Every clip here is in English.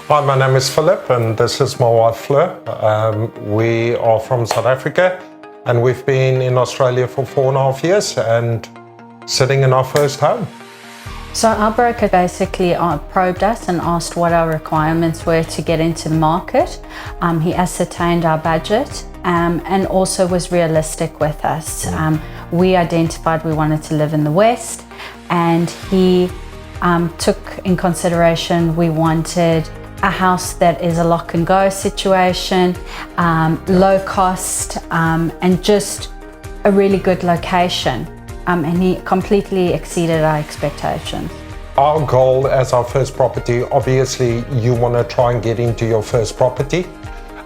Hi, my name is Phillip and this is my wife Fleur. We are from South Africa and we've been in Australia for 4.5 years and sitting in our first home. So our broker basically probed us and asked what our requirements were to get into the market. He ascertained our budget and also was realistic with us. We identified we wanted to live in the West, and he took in consideration we wanted a house that is a lock and go situation, low cost, and just a really good location. And he completely exceeded our expectations. Our goal as our first property, obviously you want to try and get into your first property,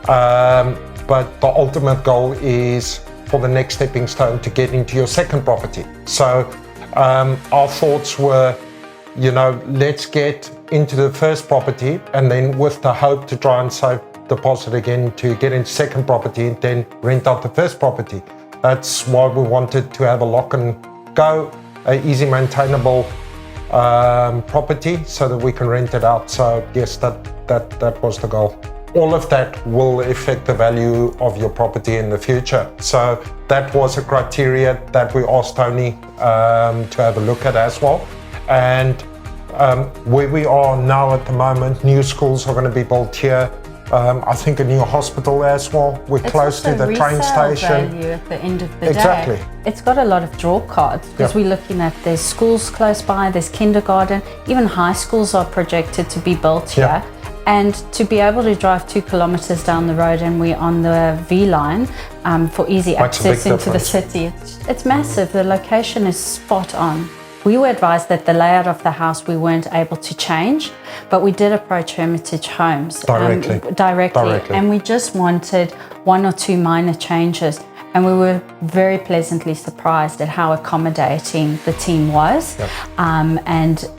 but the ultimate goal is for the next stepping stone to get into your second property. So our thoughts were, let's get into the first property and then with the hope to try and save deposit again to get into second property and then rent out the first property. That's why we wanted to have a lock and go, an easy maintainable property so that we can rent it out. So yes, that was the goal. All of that will affect the value of your property in the future. So that was a criteria that we asked Tony to have a look at as well. And where we are now at the moment, new schools are going to be built here. I think a new hospital as well. We're close to the train station. Value at the end of the Exactly. day. It's got a lot of draw cards because we're looking at there's schools close by, there's kindergarten, even high schools are projected to be built here. And to be able to drive 2 kilometers down the road and we're on the V line for easy access into the city, it's massive. The location is spot on. We were advised that the layout of the house we weren't able to change, but we did approach Hermitage Homes directly, and we just wanted 1 or 2 minor changes, and we were very pleasantly surprised at how accommodating the team was. And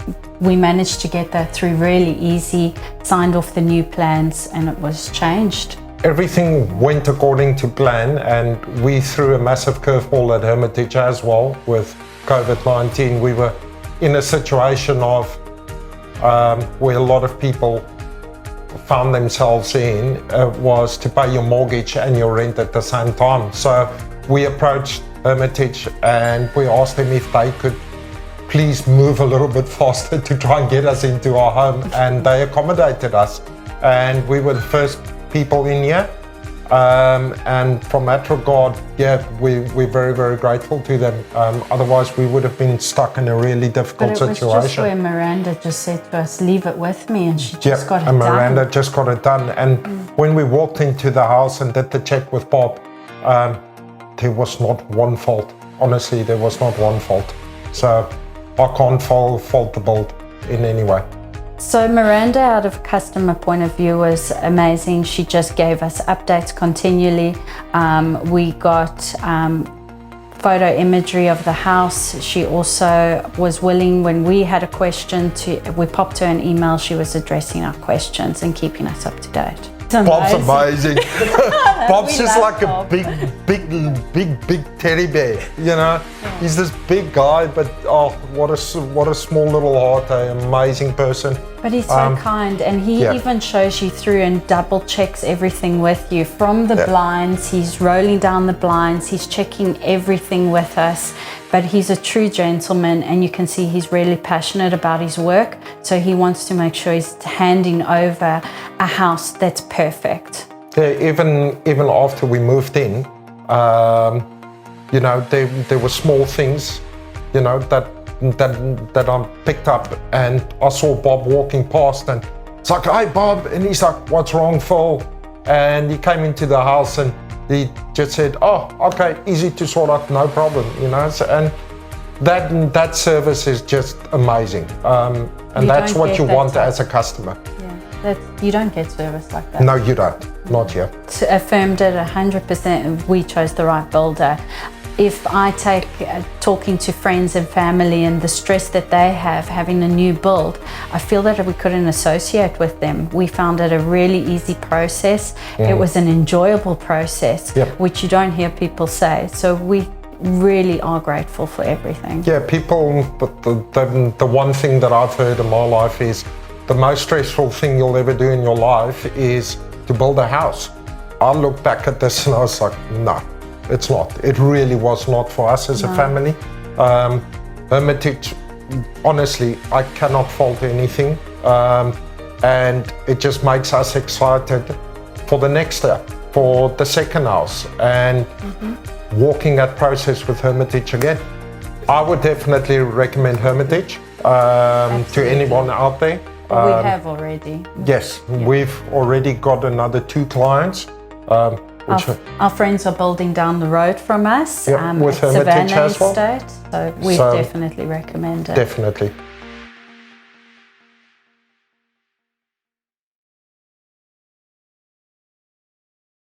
we managed to get that through really easy, signed off the new plans, and it was changed. Everything went according to plan, and we threw a massive curveball at Hermitage as well with COVID-19. We were in a situation of where a lot of people found themselves in was to pay your mortgage and your rent at the same time. So we approached Hermitage and we asked them if they could please move a little bit faster to try and get us into our home, and they accommodated us. And we were the first people in here. And from that regard, we're very, very grateful to them. Otherwise, we would have been stuck in a really difficult situation. But it was just where Miranda just said to us, leave it with me, and she just got it done. And Miranda just got it done. And when we walked into the house and did the check with Bob, there was not one fault. Honestly, there was not one fault. So I can't fault the build in any way. So Miranda, out of a customer point of view, was amazing. She just gave us updates continually. We got photo imagery of the house. She also was willing, when we had a question, we popped her an email. She was addressing our questions and keeping us up to date. Bob's amazing. Bob's just like a big teddy bear, He's this big guy, but what a small little heart, an amazing person. But he's so kind, and he even shows you through and double checks everything with you. From the blinds, he's rolling down the blinds, he's checking everything with us. But he's a true gentleman, and you can see he's really passionate about his work. So he wants to make sure he's handing over a house that's perfect. Yeah, even after we moved in, there were small things, that I picked up, and I saw Bob walking past, and it's like, hey Bob, and he's like, what's wrong, Phil? And he came into the house and he just said, oh, okay, easy to sort out, no problem, So, and that service is just amazing, and that's what you want as a customer. You don't get service like that. No, you don't, not here. Affirmed it 100%. We chose the right builder. If I take talking to friends and family and the stress that they have having a new build, I feel that we couldn't associate with them. We found it a really easy process. It was an enjoyable process, which you don't hear people say. So we really are grateful for everything. Yeah, people, but the one thing that I've heard in my life is the most stressful thing you'll ever do in your life is to build a house. I look back at this and I was like, no, it's not. It really was not for us as a family. Hermitage, honestly, I cannot fault anything. And it just makes us excited for the next step, for the second house, and walking that process with Hermitage again. I would definitely recommend Hermitage to anyone out there. We have already. Yes, we've already got another 2 clients. Our friends are building down the road from us with at Hermitage Savannah as well. Estate, so we definitely recommend it. Definitely.